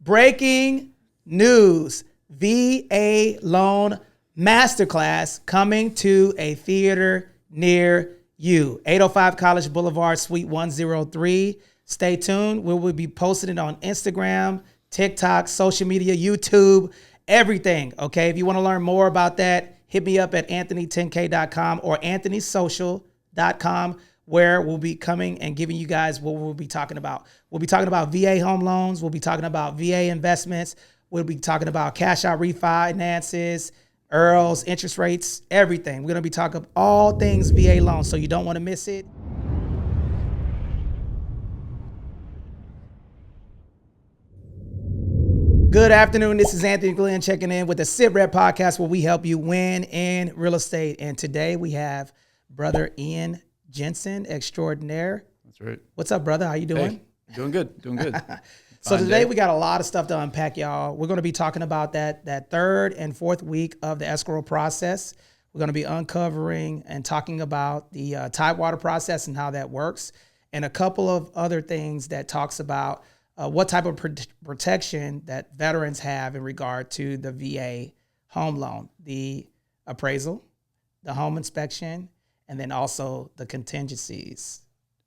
Breaking news. VA loan masterclass coming to a theater near you. 805 College Boulevard, Suite 103. Stay tuned. We will be posting it on Instagram, TikTok, social media, YouTube, everything. Okay. If you want to learn more about that, hit me up at anthony10k.com or anthonysocial.com, where we'll be coming and giving you guys what we'll be talking about. We'll be talking about VA home loans. We'll be talking about VA investments. We'll be talking about cash out refinances, IRRRLs, interest rates, everything. We're going to be talking all things VA loans, so you don't want to miss it. Good afternoon. This is Anthony Glenn checking in with the Sit Rep podcast, where we help you win in real estate. And today we have brother Ian Jensen extraordinaire. That's right. What's up, brother? How you doing? Hey, doing good. Doing good. So today we got a lot of stuff to unpack, y'all. We're going to be talking about that third and fourth week of the escrow process. We're going to be uncovering and talking about the Tidewater process and how that works, and a couple of other things that talks about what type of protection that veterans have in regard to the VA home loan, the appraisal, the home inspection, and then also the contingencies.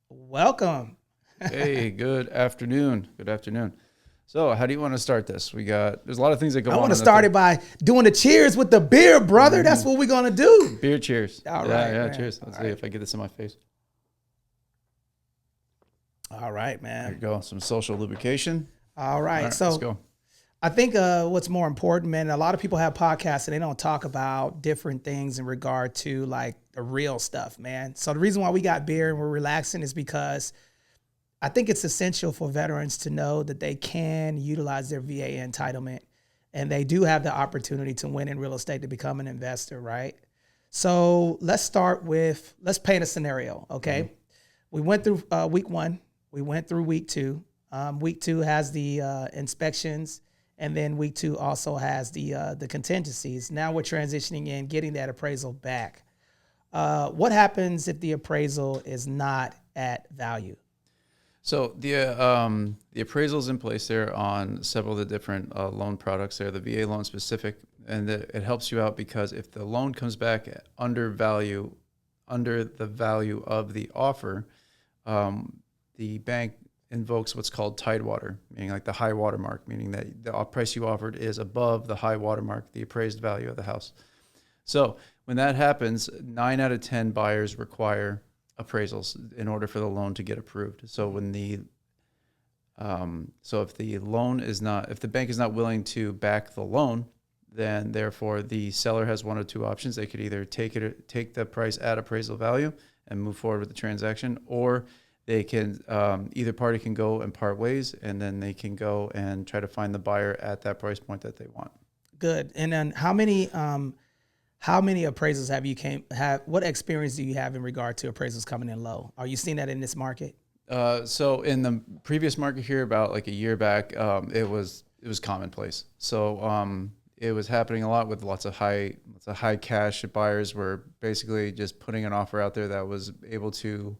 Welcome. Hey, good afternoon. Good afternoon. So how do you want to start this? There's a lot of things that go on. I want to start it by doing the cheers with the beer, brother. Mm-hmm. That's what we're going to do. Beer cheers. All right. Yeah, man. Cheers. Let's see if I get this in my face. All right, man. There you go. Some social lubrication. All right. So let's go. I think what's more important, man, a lot of people have podcasts and they don't talk about different things in regard to like the real stuff, man. So the reason why we got beer and we're relaxing is because I think it's essential for veterans to know that they can utilize their VA entitlement, and they do have the opportunity to win in real estate, to become an investor, right? So let's paint a scenario, okay? Mm-hmm. We went through week one. We went through week two. Week two has the inspections, and then week two also has the contingencies. Now we're transitioning in, getting that appraisal back. What happens if the appraisal is not at value? So the appraisal is in place there on several of the different loan products there, the VA loan specific, and it helps you out because if the loan comes back under the value of the offer, the bank invokes what's called Tidewater, meaning like the high water mark, meaning that the price you offered is above the high water mark, the appraised value of the house. So when that happens, 9 out of 10 buyers require appraisals in order for the loan to get approved. So when if the bank is not willing to back the loan, then therefore the seller has one of two options. They could either take the price at appraisal value and move forward with the transaction, or they can either party can go and part ways, and then they can go and try to find the buyer at that price point that they want. Good. And then how many appraisals what experience do you have in regard to appraisals coming in low? Are you seeing that in this market? So in the previous market here, about like a year back, it was commonplace. So it was happening a lot with lots of high cash buyers were basically just putting an offer out there that was able to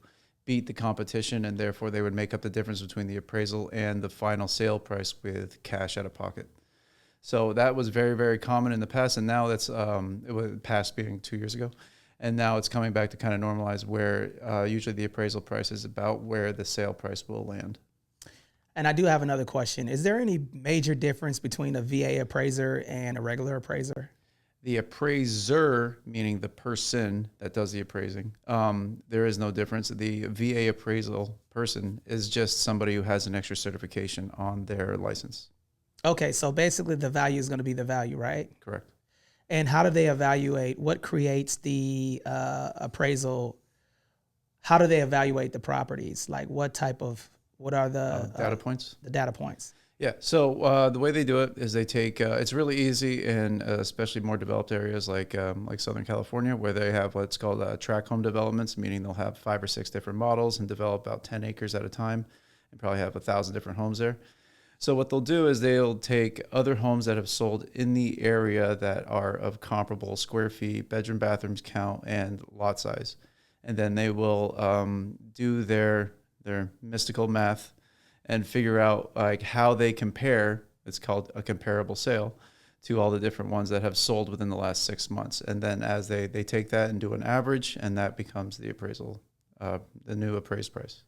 beat the competition, and therefore they would make up the difference between the appraisal and the final sale price with cash out of pocket. So that was very, very common in the past, and now that's it was past being 2 years ago, and now it's coming back to kind of normalize where usually the appraisal price is about where the sale price will land. And I do have another question. Is there any major difference between a VA appraiser and a regular appraiser? The appraiser, meaning the person that does the appraising, there is no difference. The VA appraisal person is just somebody who has an extra certification on their license. Okay, so basically the value is going to be the value, right? Correct. And how do they evaluate? What creates the appraisal? How do they evaluate the properties? Like what are the data points? The data points. Yeah, so the way they do it is they take, it's really easy in especially more developed areas like Southern California, where they have what's called tract home developments, meaning they'll have 5 or 6 different models and develop about 10 acres at a time and probably have 1,000 different homes there. So what they'll do is they'll take other homes that have sold in the area that are of comparable square feet, bedroom, bathrooms count, and lot size. And then they will do their mystical math and figure out like how they compare It's called a comparable sale to all the different ones that have sold within the last 6 months. And then as they take that and do an average, and that becomes the appraisal, the new appraised price.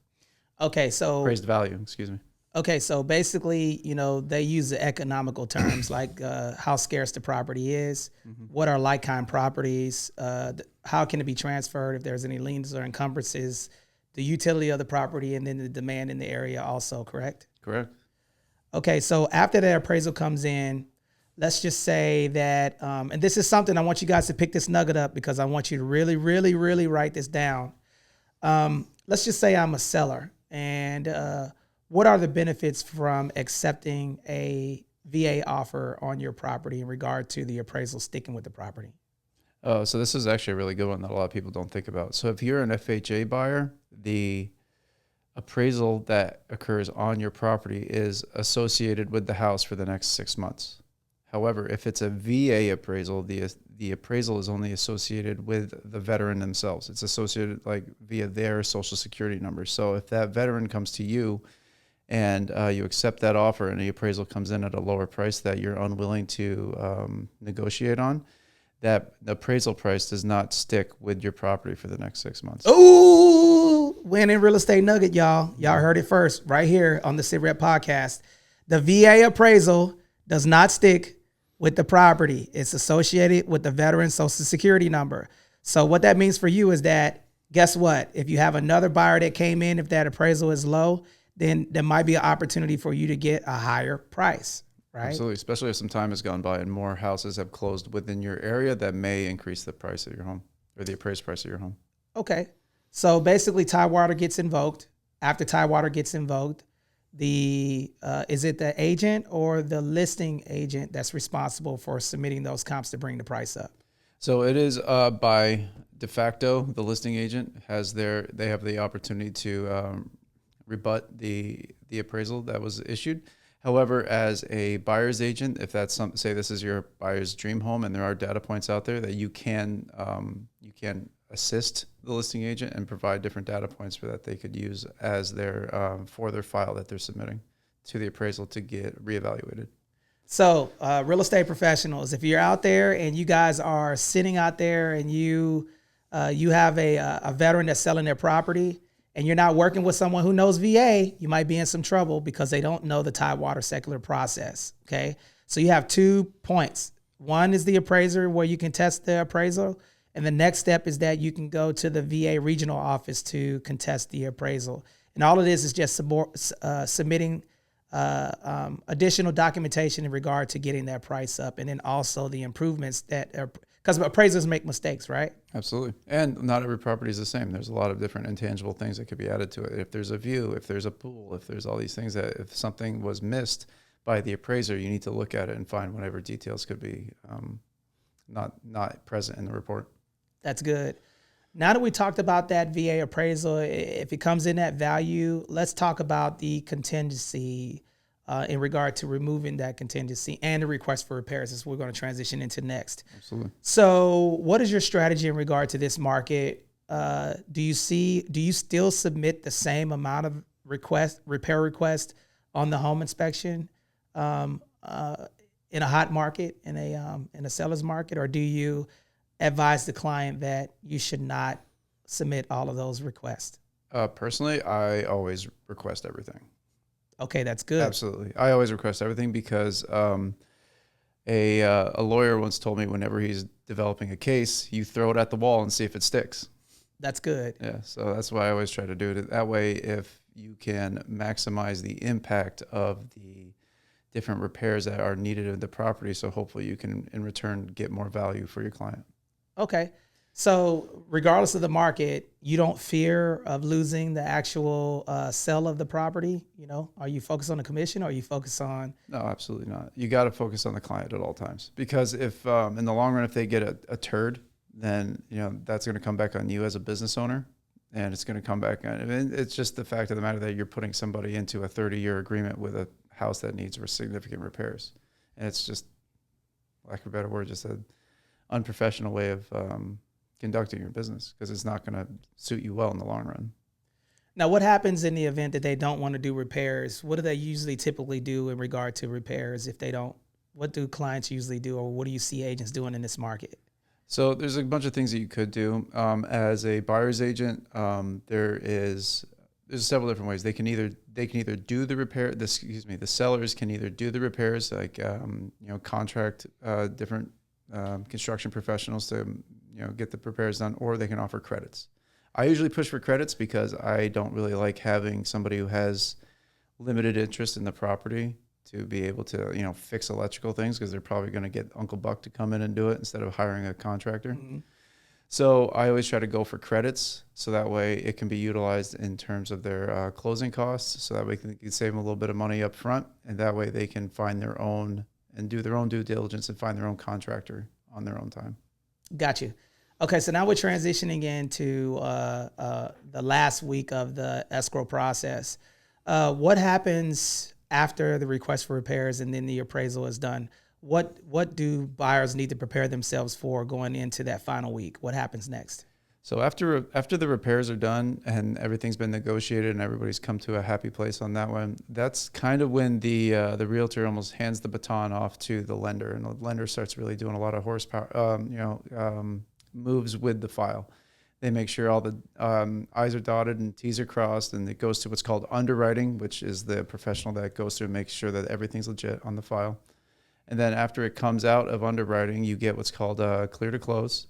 Okay, so Appraised value, excuse me. okay, so basically, they use the economical terms like how scarce the property is, what are like-kind properties, how can it be transferred if there's any liens or encumbrances, the utility of the property, and then the demand in the area also, correct? Correct. Okay, so after that appraisal comes in, let's just say that, and this is something I want you guys to pick this nugget up because I want you to really, really, really write this down. Let's just say I'm a seller, and what are the benefits from accepting a VA offer on your property in regard to the appraisal sticking with the property? Oh, so this is actually a really good one that a lot of people don't think about. So if you're an FHA buyer, the appraisal that occurs on your property is associated with the house for the next 6 months. However, if it's a VA appraisal, the appraisal is only associated with the veteran themselves. It's associated like via their social security number. So if that veteran comes to you and you accept that offer and the appraisal comes in at a lower price that you're unwilling to negotiate on, that appraisal price does not stick with your property for the next 6 months. Ooh, winning real estate nugget, y'all. Y'all heard it first right here on the Sit Rep podcast. The VA appraisal does not stick with the property. It's associated with the veteran social security number. So what that means for you is that, guess what? If you have another buyer that came in, if that appraisal is low, then there might be an opportunity for you to get a higher price, right? Absolutely, especially if some time has gone by and more houses have closed within your area, that may increase the price of your home or the appraised price of your home. Okay. So basically Tidewater gets invoked. After Tidewater gets invoked, is it the agent or the listing agent that's responsible for submitting those comps to bring the price up? So it is by de facto, the listing agent they have the opportunity to rebut the appraisal that was issued. However, as a buyer's agent, if that's say this is your buyer's dream home and there are data points out there that you can assist the listing agent and provide different data points for that they could use as their for their file that they're submitting to the appraisal to get reevaluated. So real estate professionals, if you're out there and you guys are sitting out there and you have a veteran that's selling their property and you're not working with someone who knows VA, you might be in some trouble because they don't know the Tidewater secular process, okay? So you have 2 points. One is the appraiser where you can test the appraisal. And the next step is that you can go to the VA regional office to contest the appraisal. And all of this is just submitting additional documentation in regard to getting that price up. And then also the improvements because appraisers make mistakes, right? Absolutely. And not every property is the same. There's a lot of different intangible things that could be added to it. If there's a view, if there's a pool, if there's all these things that if something was missed by the appraiser, you need to look at it and find whatever details could be not present in the report. That's good. Now that we talked about that VA appraisal, if it comes in at value, let's talk about the contingency in regard to removing that contingency and the request for repairs, as we're going to transition into next. Absolutely. So what is your strategy in regard to this market? Do you still submit the same amount of repair request on the home inspection in a hot market, in a seller's market, or do you advise the client that you should not submit all of those requests? Personally, I always request everything. Okay, that's good. Absolutely. I always request everything because a lawyer once told me whenever he's developing a case, you throw it at the wall and see if it sticks. That's good. Yeah, so that's why I always try to do it. That way, if you can maximize the impact of the different repairs that are needed in the property, so hopefully you can, in return, get more value for your client. Okay. So regardless of the market, you don't fear of losing the actual sale of the property? Are you focused on the commission or are you focused on? No, absolutely not. You got to focus on the client at all times because if in the long run, if they get a turd, then that's going to come back on you as a business owner, and it's going to come back on. It's just the fact of the matter that you're putting somebody into a 30-year agreement with a house that needs significant repairs, and it's just, lack of a better word, just an unprofessional way of conducting your business because it's not going to suit you well in the long run. Now, what happens in the event that they don't want to do repairs? What do they usually typically do in regard to repairs if they don't? What do clients usually do, or what do you see agents doing in this market? So there's a bunch of things that you could do. As a buyer's agent, there's several different ways. They can either do the repair. The sellers can either do the repairs, like contract different construction professionals to get the repairs done, or they can offer credits. I usually push for credits because I don't really like having somebody who has limited interest in the property to be able to, fix electrical things, because they're probably going to get Uncle Buck to come in and do it instead of hiring a contractor. Mm-hmm. So I always try to go for credits, so that way it can be utilized in terms of their closing costs, so that way we can save them a little bit of money up front, and that way they can find their own and do their own due diligence and find their own contractor on their own time. Got you. Okay, so now we're transitioning into the last week of the escrow process. What happens after the request for repairs and then the appraisal is done? What do buyers need to prepare themselves for going into that final week? What happens next? So after the repairs are done and everything's been negotiated and everybody's come to a happy place on that one, that's kind of when the realtor almost hands the baton off to the lender, and the lender starts really doing a lot of horsepower, moves with the file. They make sure all the I's are dotted and T's are crossed, and it goes to what's called underwriting, which is the professional that goes through and makes sure that everything's legit on the file. And then after it comes out of underwriting, you get what's called clear to close.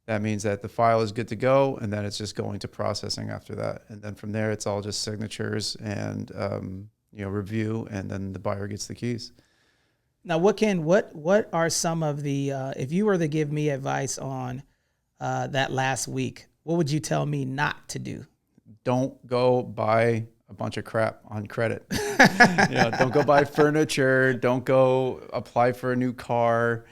That means that the file is good to go, and then it's just going to processing after that. And then from there, it's all just signatures and review, and then the buyer gets the keys. Now, what are some of the if you were to give me advice on that last week, what would you tell me not to do? Don't go buy a bunch of crap on credit. Don't go buy furniture. Don't go apply for a new car.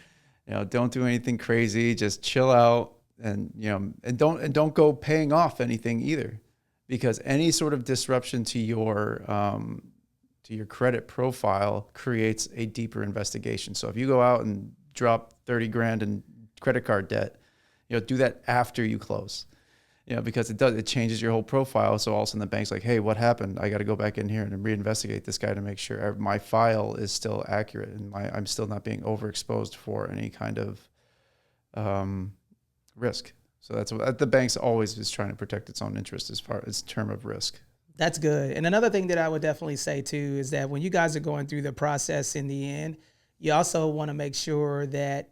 Don't do anything crazy. Just chill out, and don't go paying off anything either, because any sort of disruption to your credit profile creates a deeper investigation. So if you go out and drop 30 grand in credit card debt, do that after you close, because it changes your whole profile. So all of a sudden the bank's like, hey, what happened? I got to go back in here and reinvestigate this guy to make sure my file is still accurate and I'm still not being overexposed for any kind of risk. So that's what the bank's always is trying to protect its own interest as far as term of risk. That's good. And another thing that I would definitely say too is that when you guys are going through the process in the end, you also want to make sure that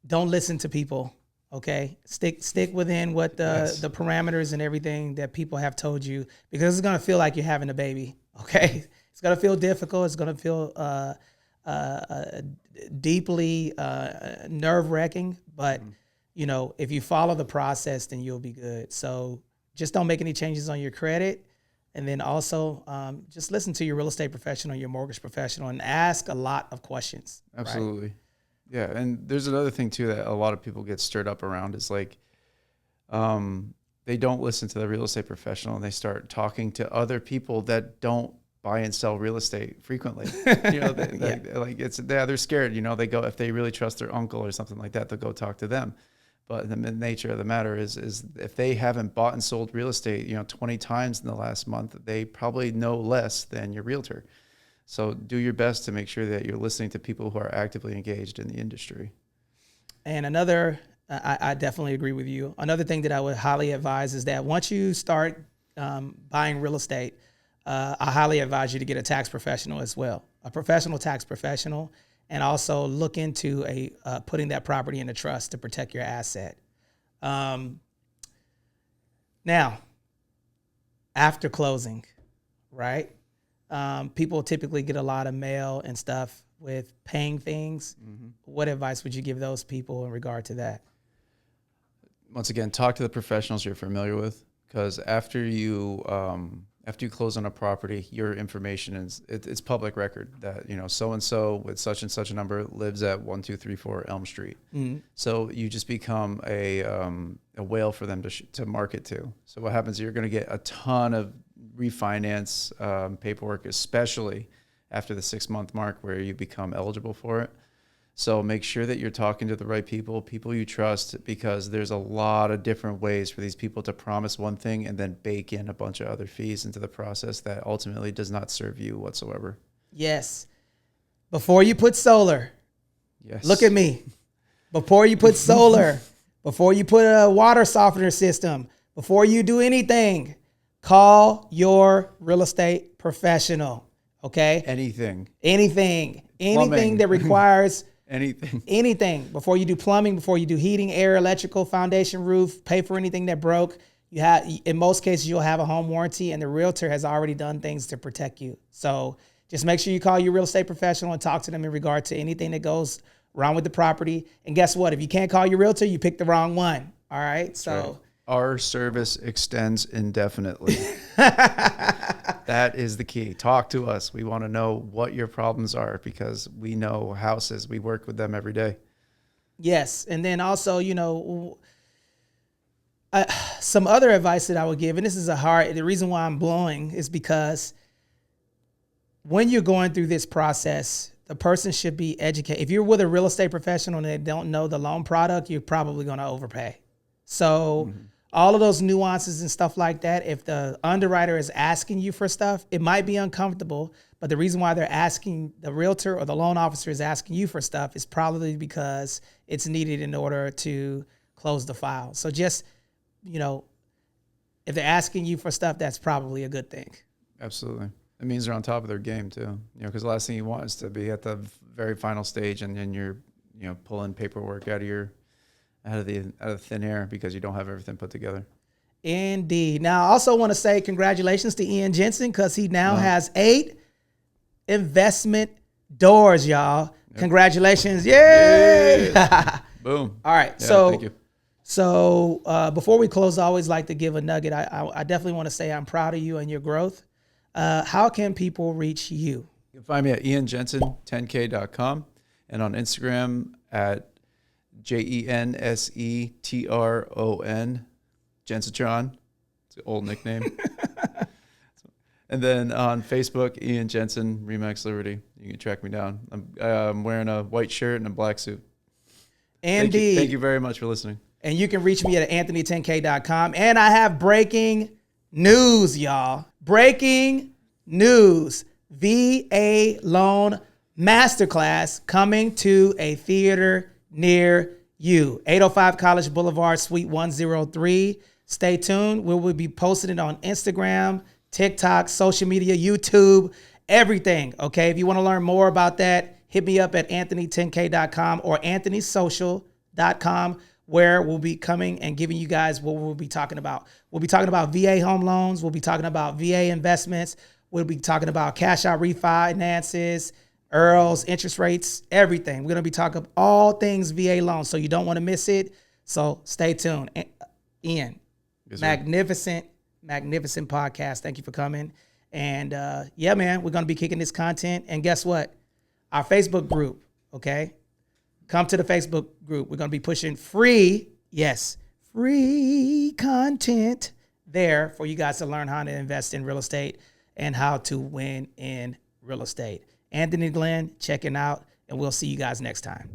don't listen to people. Okay, stick within what the parameters and everything that people have told you, because it's gonna feel like you're having a baby. Okay, it's gonna feel difficult. It's gonna feel deeply nerve-wracking. But if you follow the process, then you'll be good. So just don't make any changes on your credit, and then also just listen to your real estate professional, your mortgage professional, and ask a lot of questions. Absolutely. Right? Yeah, and there's another thing too that a lot of people get stirred up around is like, they don't listen to the real estate professional, and they start talking to other people that don't buy and sell real estate frequently. They're scared. They go, if they really trust their uncle or something like that, they'll go talk to them. But the nature of the matter is if they haven't bought and sold real estate, 20 times in the last month, they probably know less than your realtor. So do your best to make sure that you're listening to people who are actively engaged in the industry. And another, I definitely agree with you. Another thing that I would highly advise is that once you start buying real estate, I highly advise you to get a tax professional as well, a professional tax professional, and also look into putting that property in a trust to protect your asset. Now, after closing, right? People typically get a lot of mail and stuff with paying things. Mm-hmm. What advice would you give those people in regard to that? Once again, talk to the professionals you're familiar with, because after you close on a property, your information it's public record that so and so with such and such a number lives at 1234 Elm Street. Mm-hmm. So you just become a whale for them to market to. So what happens? You're going to get a ton of refinance paperwork, especially after the 6-month mark where you become eligible for it. So make sure that you're talking to the right people you trust, because there's a lot of different ways for these people to promise one thing and then bake in a bunch of other fees into the process that ultimately does not serve you whatsoever. Yes. Before you put solar, Yes. look at me. Before you put solar, before you put a water softener system, before you do anything, call your real estate professional. Okay? Anything That requires anything before you do plumbing, before you do heating, air, electrical, foundation, roof, pay for anything that broke. You have, in most cases, you'll have a home warranty, and the realtor has already done things to protect you. So just make sure you call your real estate professional and talk to them in regard to anything that goes wrong with the property. And guess what? If you can't call your realtor, you picked the wrong one. All right. So right. Our service extends indefinitely. That is the key. Talk to us. We want to know what your problems are, because we know houses. We work with them every day. Yes. And then also, some other advice that I would give, and this is the reason why I'm blowing is because when you're going through this process, the person should be educated. If you're with a real estate professional and they don't know the loan product, you're probably going to overpay. So all of those nuances and stuff like that, if the underwriter is asking you for stuff, it might be uncomfortable. But the reason why they're asking, the realtor or the loan officer is asking you for stuff, is probably because it's needed in order to close the file. So just, if they're asking you for stuff, that's probably a good thing. Absolutely. It means they're on top of their game too. Because the last thing you want is to be at the very final stage and then you're, pulling paperwork out of the thin air because you don't have everything put together. Indeed. Now, I also want to say congratulations to Ian Jensen, because he now has 8 investment doors, y'all. Yep. Congratulations. Yay! Boom. All right. Yeah, thank you. So before we close, I always like to give a nugget. I definitely want to say I'm proud of you and your growth. How can people reach you? You can find me at ianjensen10k.com and on Instagram at JENSETRON, Jensatron. It's an old nickname. And then on Facebook, Ian Jensen, Remax Liberty. You can track me down. I'm wearing a white shirt and a black suit. Indeed. Thank you very much for listening. And you can reach me at anthony10k.com. And I have breaking news, y'all. Breaking news. VA Loan Masterclass coming to a theater near you. 805 College Boulevard, Suite 103. Stay tuned. We will be posting it on Instagram, TikTok, social media, YouTube, everything. Okay. If you want to learn more about that, hit me up at anthony10k.com or anthonysocial.com, where we'll be coming and giving you guys what we'll be talking about. We'll be talking about VA home loans. We'll be talking about VA investments. We'll be talking about cash out refinances, IRRRLs, interest rates, everything. We're going to be talking all things VA loans, so you don't want to miss it. So stay tuned. Ian, yes, magnificent podcast. Thank you for coming. And yeah, man, we're going to be kicking this content. And guess what? Our Facebook group, okay? Come to the Facebook group. We're going to be pushing free content there for you guys to learn how to invest in real estate and how to win in real estate. Anthony Glenn checking out, and we'll see you guys next time.